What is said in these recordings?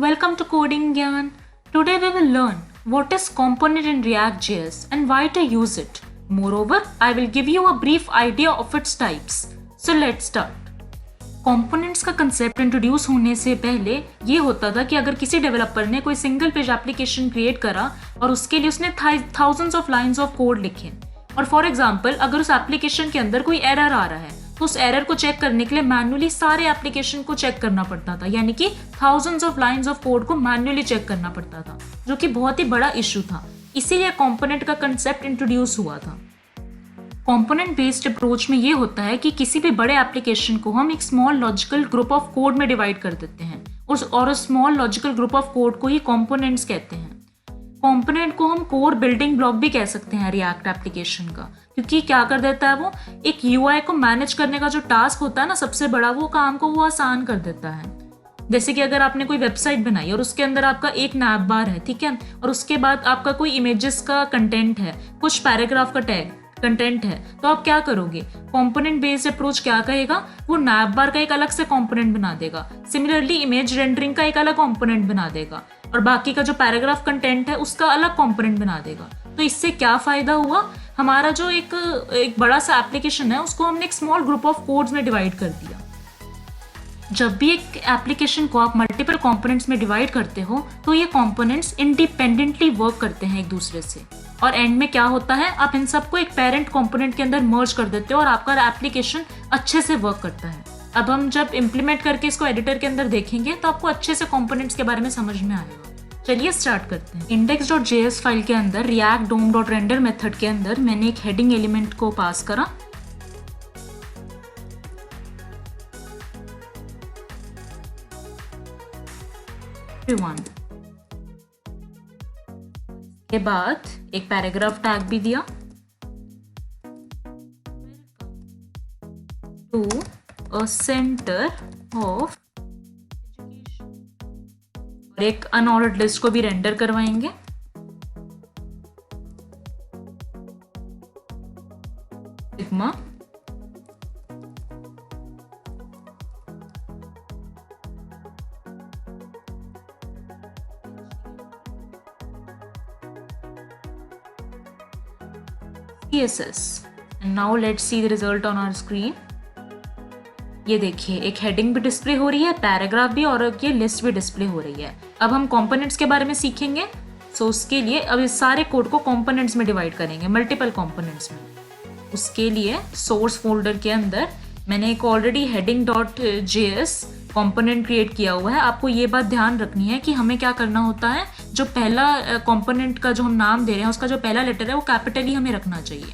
Welcome to Coding Gyan. Today we will learn what is component in React.js and why to use it. Moreover, I will give you a brief idea of its types. So let's start. Components का concept introduce होने से पहले ये होता था कि अगर किसी डेवलपर ने कोई सिंगल पेज एप्लीकेशन क्रिएट करा और उसके लिए उसने thousands of lines of code लिखे और फॉर एग्जांपल अगर उस एप्लीकेशन के अंदर कोई एरर आ रहा है तो उस एरर को चेक करने के लिए मैन्युअली सारे एप्लीकेशन को चेक करना पड़ता था, यानी कि thousands of lines of code को मैन्युअली चेक करना पड़ता था, जो कि बहुत ही बड़ा इशू था। इसीलिए कंपोनेंट का कंसेप्ट इंट्रोड्यूस हुआ था। कंपोनेंट बेस्ड अप्रोच में ये होता है कि किसी भी बड़े एप्लीकेशन को हम एक small logical group of code में डिवाइड कर देते हैं और उस small logical group of code को ही कंपोनेंट्स कहते हैं। कंपोनेंट को हम कोर बिल्डिंग ब्लॉक भी कह सकते हैं रिएक्ट एप्लीकेशन का, क्योंकि क्या कर देता है वो एक यूआई को मैनेज करने का जो टास्क होता है ना सबसे बड़ा, वो काम को वो आसान कर देता है। जैसे कि अगर आपने कोई वेबसाइट बनाई और उसके अंदर आपका एक नैप बार है, ठीक है, और उसके बाद आपका कोई इमेजेस का कंटेंट है, कुछ पैराग्राफ का टैग कंटेंट है, तो आप क्या करोगे? कंपोनेंट बेस्ड अप्रोच क्या कहेगा, वो नैप बार का एक अलग से कंपोनेंट बना देगा, सिमिलरली इमेज रेंडरिंग का एक अलग कंपोनेंट बना देगा और बाकी का जो पैराग्राफ कंटेंट है उसका अलग कंपोनेंट बना देगा। तो इससे क्या फायदा हुआ, हमारा जो एक बड़ा सा एप्लीकेशन है उसको हमने एक स्मॉल ग्रुप ऑफ कोड्स में डिवाइड कर दिया। जब भी एक एप्लीकेशन को आप मल्टीपल कंपोनेंट्स में डिवाइड करते हो तो ये कंपोनेंट्स इंडिपेंडेंटली वर्क करते हैं एक दूसरे से, और एंड में क्या होता है, आप इन सबको एक पेरेंट कंपोनेंट के अंदर मर्ज कर देते हो और आपका एप्लीकेशन अच्छे से वर्क करता है। अब हम जब इम्प्लीमेंट करके इसको एडिटर के अंदर देखेंगे तो आपको अच्छे से कंपोनेंट्स के बारे में समझ में आएगा। चलिए स्टार्ट करते हैं। index.js फाइल के अंदर react dom.render मेथड के अंदर मैंने एक हेडिंग एलिमेंट को पास करा। के बाद एक पैराग्राफ टैग भी दिया टू अ सेंटर ऑफ और एक अनऑर्डर्ड लिस्ट को भी रेंडर करवाएंगे। Sigma CSS and now let's see the result on our screen। ये देखिए एक हेडिंग भी डिस्प्ले हो रही है, पैराग्राफ भी, और ये लिस्ट भी डिस्प्ले हो रही है। अब हम कंपोनेंट्स के बारे में सीखेंगे। सो उसके लिए अब इस सारे कोड को कंपोनेंट्स में डिवाइड करेंगे, मल्टीपल कंपोनेंट्स में। उसके लिए सोर्स फोल्डर के अंदर मैंने एक ऑलरेडी heading.js कंपोनेंट क्रिएट किया हुआ है। आपको ये बात ध्यान रखनी है कि हमें क्या करना होता है, जो पहला कंपोनेंट का जो हम नाम दे रहे हैं उसका जो पहला लेटर है वो कैपिटल ही हमें रखना चाहिए।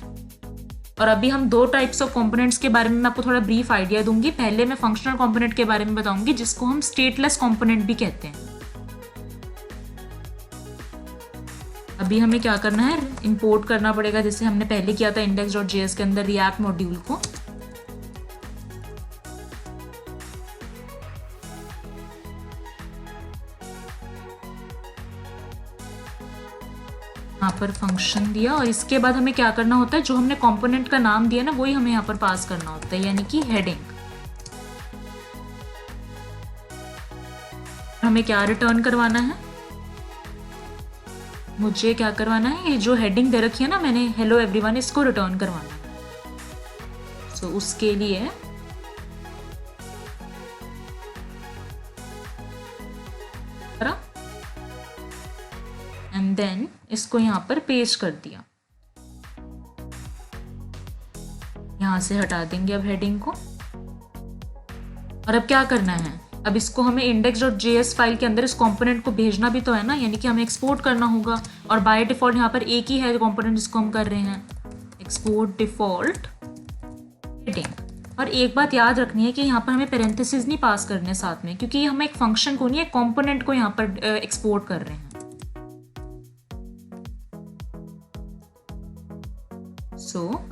और अभी हम दो टाइप्स ऑफ कंपोनेंट्स के बारे में मैं आपको थोड़ा ब्रीफ आइडिया दूंगी। पहले मैं फंक्शनल कंपोनेंट के बारे में बताऊंगी जिसको हम स्टेटलेस कंपोनेंट भी कहते हैं। अभी हमें क्या करना है, इंपोर्ट करना पड़ेगा जैसे हमने पहले किया था index.js के अंदर रिएक्ट मॉड्यूल को। यहाँ पर फंक्शन दिया और इसके बाद हमें क्या करना होता है, जो हमने कंपोनेंट का नाम दिया ना वही हमें यहाँ पर पास करना होता है, यानी कि हेडिंग। हमें क्या रिटर्न करवाना है, मुझे क्या करवाना है, ये जो हेडिंग दे रखी है ना मैंने, हेलो एवरीवन, इसको रिटर्न करवाना है। सो उसके लिए एंड देन इसको यहाँ पर पेस्ट कर दिया। यहाँ से हटा देंगे अब हेडिंग को। और अब क्या करना है, अब इसको हमें index.js फाइल के अंदर इस कंपोनेंट को भेजना भी तो है ना, यानी कि हमें एक्सपोर्ट करना होगा। और बाय डिफॉल्ट यहाँ पर एक ही है कंपोनेंट जिसको हम कर रहे हैं, एक्सपोर्ट डिफॉल्ट हेडिंग। और एक बात याद रखनी है कि यहाँ पर हमें पेरेंथेसिस नहीं पास करने साथ में, क्योंकि हम एक फंक्शन को नहीं, एक कंपोनेंट को यहाँ पर एक्सपोर्ट कर रहे हैं।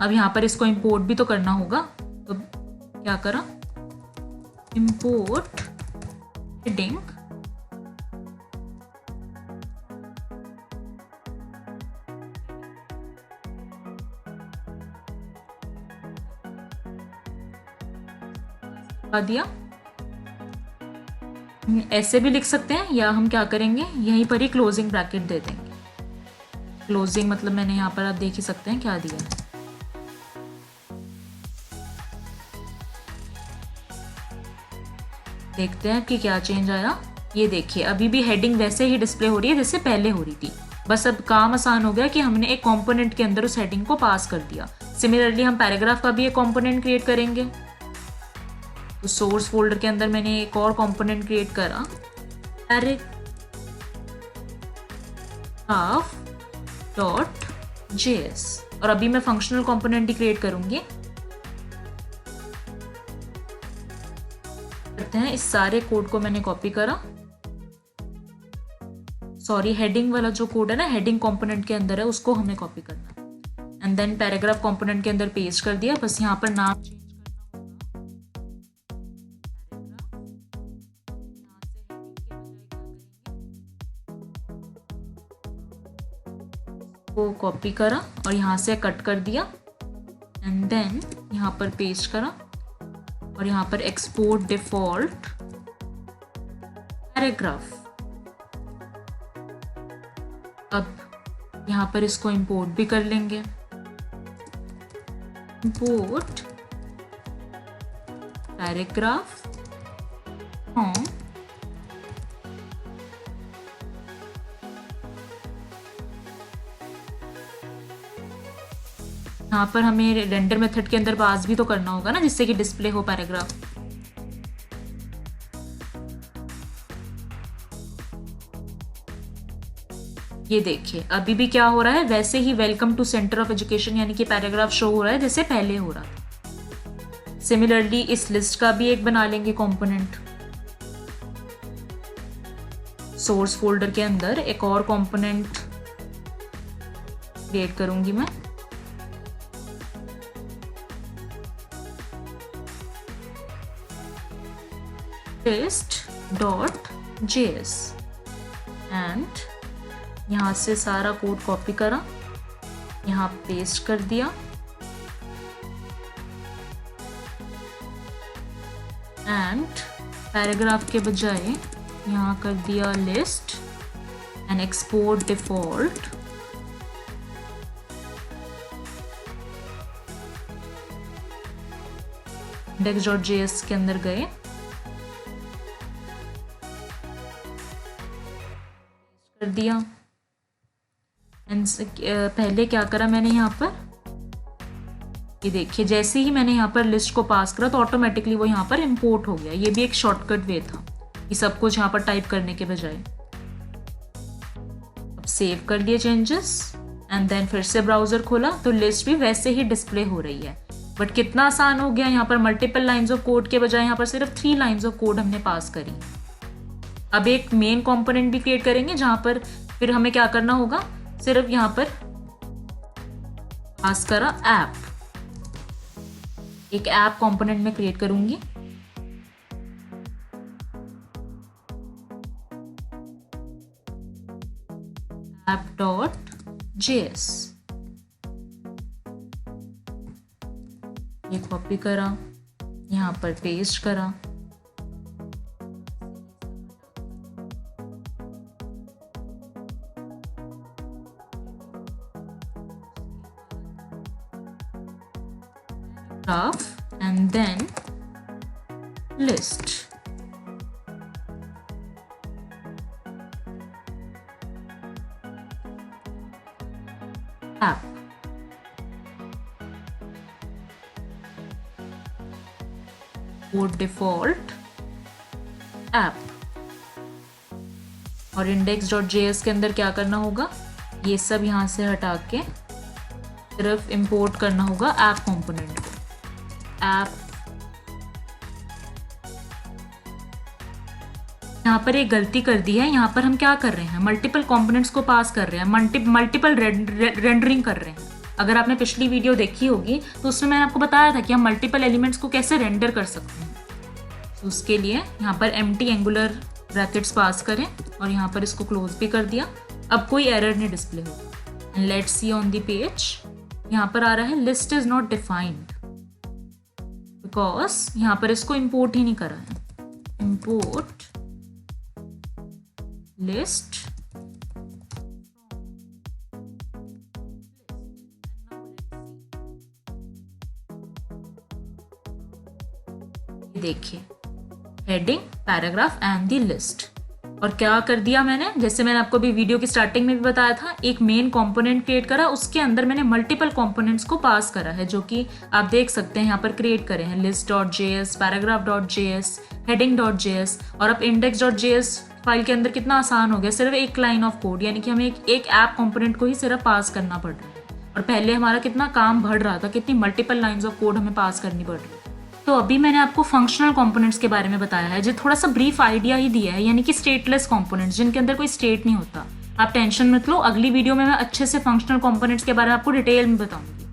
अब यहाँ पर इसको इंपोर्ट भी तो करना होगा, तो क्या करा, इंपोर्ट हेडिंग दिया। ऐसे भी लिख सकते हैं या हम क्या करेंगे, यहीं पर ही क्लोजिंग ब्रैकेट दे देंगे। क्लोजिंग मतलब मैंने यहाँ पर आप देख ही सकते हैं क्या दिया है। देखते हैं कि क्या चेंज आया। ये देखिए अभी भी हेडिंग वैसे ही डिस्प्ले हो रही है जैसे पहले हो रही थी, बस अब काम आसान हो गया कि हमने एक कंपोनेंट के अंदर उस हेडिंग को पास कर दिया। सिमिलरली हम पैराग्राफ का भी एक कंपोनेंट क्रिएट करेंगे। तो सोर्स फोल्डर के अंदर मैंने एक और कंपोनेंट क्रिएट करा, paragraph.js, और अभी मैं फंक्शनल कंपोनेंट ही क्रिएट करूंगी। करते हैं, इस सारे कोड को मैंने कॉपी करा, सॉरी हेडिंग वाला जो कोड है ना, हेडिंग कंपोनेंट के अंदर है, उसको हमें कॉपी करना एंड देन पैराग्राफ कंपोनेंट के अंदर पेस्ट कर दिया। बस यहाँ पर नाम चेंज को कॉपी करा और यहाँ से कट कर दिया एंड देन यहाँ पर पेस्ट करा और यहाँ पर एक्सपोर्ट डिफॉल्ट पैराग्राफ। अब यहाँ पर इसको इंपोर्ट भी कर लेंगे, इंपोर्ट पैराग्राफ फ्रॉम यहाँ पर हमें रेंडर मेथड के अंदर पास भी तो करना होगा ना, जिससे कि डिस्प्ले हो पैराग्राफ। ये देखिए अभी भी क्या हो रहा है, वैसे ही welcome to centre of education यानी कि पैराग्राफ शो हो रहा है जैसे पहले हो रहा था। सिमिलरली इस लिस्ट का भी एक बना लेंगे कंपोनेंट। सोर्स फोल्डर के अंदर एक और कंपोनेंट क्रिएट करूंगी मैं। list.js एंड यहाँ से सारा कोड कॉपी करा, यहाँ पेस्ट कर दिया एंड पैराग्राफ के बजाय यहाँ कर दिया list and export default index.js के अंदर गए, कर दिया एंड पहले क्या करा मैंने यहाँ पर, ये देखिए जैसे ही मैंने यहाँ पर लिस्ट को पास करा तो ऑटोमेटिकली वो यहाँ पर इंपोर्ट हो गया। ये भी एक शॉर्टकट वे था कि सब कुछ यहाँ पर टाइप करने के बजाय। अब सेव कर दिए चेंजेस एंड देन फिर से ब्राउजर खोला तो लिस्ट भी वैसे ही डिस्प्ले हो रही है। बट कितना आसान हो गया, यहाँ पर मल्टीपल लाइंस ऑफ कोड के बजाय यहाँ पर सिर्फ 3 लाइंस ऑफ कोड हमने पास करी। अब एक मेन कंपोनेंट भी क्रिएट करेंगे जहां पर फिर हमें क्या करना होगा, सिर्फ यहां पर पास करा ऐप, एक ऐप कंपोनेंट में क्रिएट करूंगी। app.js ये कॉपी करा, यहाँ पर पेस्ट करा, and then list app code default app और index.js के अंदर क्या करना होगा, ये सब यहाँ से हटा के सिर्फ इंपोर्ट करना होगा ऐप कंपोनेंट को। ऐप यहाँ पर एक गलती कर दी है, यहाँ पर हम क्या कर रहे हैं, मल्टीपल कंपोनेंट्स को पास कर रहे हैं, मल्टीपल रेंडरिंग कर रहे हैं। अगर आपने पिछली वीडियो देखी होगी तो उसमें मैंने आपको बताया था कि हम मल्टीपल एलिमेंट्स को कैसे रेंडर कर सकते हैं। तो उसके लिए यहाँ पर एम्प्टी एंगुलर ब्रैकेट्स पास करें और यहाँ पर इसको क्लोज भी कर दिया। अब कोई एरर नहीं डिस्प्ले होगा। Let's see on the page, यहाँ पर आ रहा है list is not defined because यहाँ पर इसको इंपोर्ट ही नहीं करा है। इंपोर्ट list देखिए heading, paragraph and the list. और क्या कर दिया मैंने, जैसे मैंने आपको भी वीडियो की स्टार्टिंग में भी बताया था, एक मेन कंपोनेंट क्रिएट करा, उसके अंदर मैंने मल्टीपल कंपोनेंट्स को पास करा है, जो कि आप देख सकते हैं यहाँ पर क्रिएट करे हैं, list.js, paragraph.js, heading.js। और अब index.js फाइल के अंदर कितना आसान हो गया, सिर्फ एक लाइन ऑफ कोड, यानी कि हमें एक ऐप कंपोनेंट को ही सिर्फ पास करना पड़ रहा है। और पहले हमारा कितना काम बढ़ रहा था, कितनी मल्टीपल लाइन्स ऑफ कोड हमें पास करनी पड़ रही है। तो अभी मैंने आपको फंक्शनल कंपोनेंट्स के बारे में बताया है, जो थोड़ा सा ब्रीफ आइडिया ही दिया है, यानी कि स्टेटलेस कंपोनेंट्स, जिनके अंदर कोई स्टेट नहीं होता। आप टेंशन मत लो, अगली वीडियो में मैं अच्छे से फंक्शनल कंपोनेंट्स के बारे में आपको डिटेल में बताऊंगी।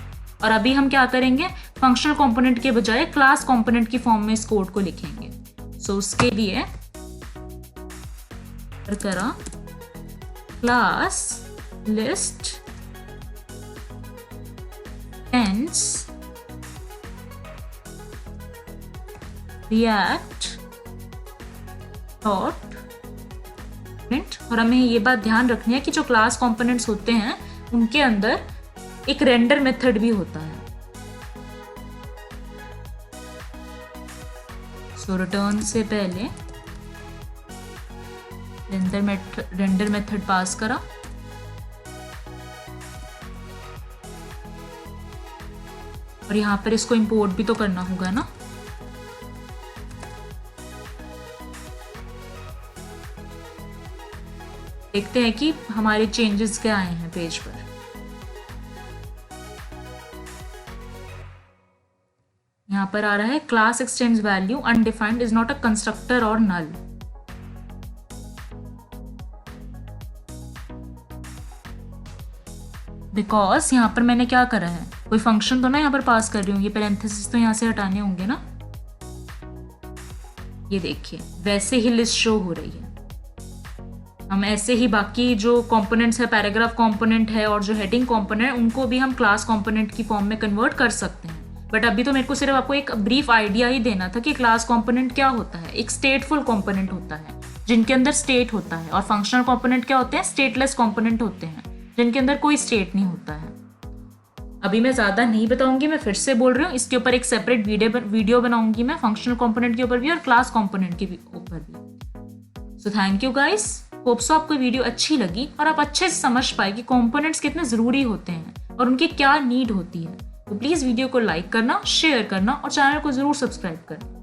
और अभी हम क्या करेंगे, फंक्शनल कंपोनेंट के बजाय क्लास कंपोनेंट की फॉर्म में इस कोड को लिखेंगे। सो उसके लिए करा class list tense react dot print. और हमें ये बात ध्यान रखनी है कि जो क्लास कंपोनेंट्स होते हैं उनके अंदर एक रेंडर मेथड भी होता है। सो रिटर्न से पहले रेंडर मेथड पास करा, और यहां पर इसको इंपोर्ट भी तो करना होगा ना। देखते हैं कि हमारे चेंजेस क्या आए हैं पेज पर। यहां पर आ रहा है class x tends value undefined is not a constructor और नल। बिकॉज यहां पर मैंने क्या करा है, कोई फंक्शन तो ना यहां पर पास कर रही हूँ, ये पैरेंथेसिस तो यहां से हटाने होंगे ना। ये देखिए वैसे ही लिस्ट शो हो रही है। हम ऐसे ही बाकी जो कंपोनेंट्स है, पैराग्राफ कंपोनेंट है और जो हेडिंग कंपोनेंट है, उनको भी हम क्लास कंपोनेंट की फॉर्म में कन्वर्ट कर सकते हैं। बट अभी तो मेरे को सिर्फ आपको एक ब्रीफ आइडिया ही देना था कि क्लास कंपोनेंट क्या होता है। एक स्टेटफुल कंपोनेंट होता है जिनके अंदर स्टेट होता है, और फंक्शनल कंपोनेंट क्या होते हैं, स्टेटलेस कंपोनेंट होते हैं जिनके अंदर कोई स्टेट नहीं होता है। अभी मैं ज़्यादा नहीं बताऊंगी, मैं फिर से बोल रही हूँ, इसके ऊपर एक सेपरेट वीडियो बनाऊंगी मैं, फंक्शनल कंपोनेंट के ऊपर भी और क्लास कंपोनेंट के ऊपर भी। So thank you guys, hope so आपको वीडियो अच्छी लगी और आप अच्छे से समझ पाए कि कंपोनेंट्स कितने ज़रूरी होते हैं और उनकी क्या नीड होती है। तो प्लीज़ वीडियो को लाइक करना, शेयर करना और चैनल को ज़रूर सब्सक्राइब करना।